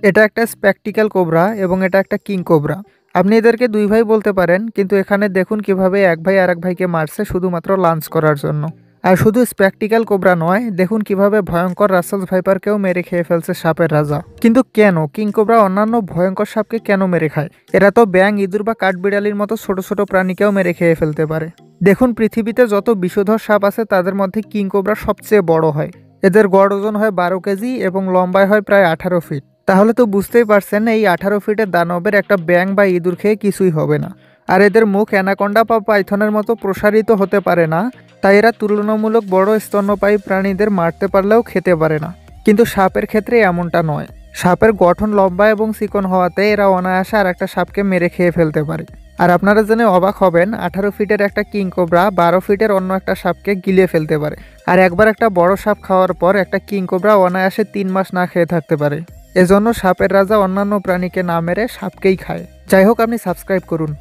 এটা একটা স্প্যাকটিক্যাল কোবরা এবং এটা একটা কিং কোবরা। আপনি এদেরকে দুই ভাই বলতে পারেন, কিন্তু এখানে দেখুন কিভাবে এক ভাই আর এক ভাইকে মারছে শুধুমাত্র লাঞ্চ করার জন্য। আর শুধু স্প্যাকটিক্যাল কোবরা নয়, দেখুন কিভাবে ভয়ঙ্কর রাসেলস ভাইপারকেও মেরে খেয়ে ফেলছে সাপের রাজা। কিন্তু কেন কিং কোবরা অন্যান্য ভয়ঙ্কর সাপকে কেন মেরে খায়? এরা তো ব্যাঙ, ইঁদুর বা কাঠবিড়ালির মতো ছোট ছোট প্রাণীকেও মেরে খেয়ে ফেলতে পারে। দেখুন পৃথিবীতে যত বিষধর সাপ আছে তাদের মধ্যে কিং কোবরা সবচেয়ে বড় হয়। এদের গড় ওজন হয় 12 কেজি এবং লম্বায় হয় প্রায় 18 ফিট। তাহলে তো বুঝতেই পারছেন এই 18 ফিটের দানবের একটা ব্যাঙ বা ইঁদুর খেয়ে কিছুই হবে না। আর এদের মুখ অ্যানাকোন্ডা বা পাইথনের মতো প্রসারিত হতে পারে না, তাই এরা তুলনামূলক বড় স্তন্যপায়ী প্রাণীদের মারতে পারলেও খেতে পারে না। কিন্তু সাপের ক্ষেত্রে এমনটা নয়। সাপের গঠন লম্বা এবং চিকন হওয়াতে এরা অনায়াসে আর একটা সাপকে মেরে খেয়ে ফেলতে পারে। আর আপনারা জেনে অবাক হবেন, 18 ফিটের একটা কিং কোবরা 12 ফিটের অন্য একটা সাপকে গিলে ফেলতে পারে। আর একবার একটা বড় সাপ খাওয়ার পর একটা কিং কোবরা অনায়াসে 3 মাস না খেয়ে থাকতে পারে। এজন্য সাপের রাজা অন্যান্য প্রাণীকে না মেরে সাপকেই খায়। যাই হোক, আপনি সাবস্ক্রাইব করুন।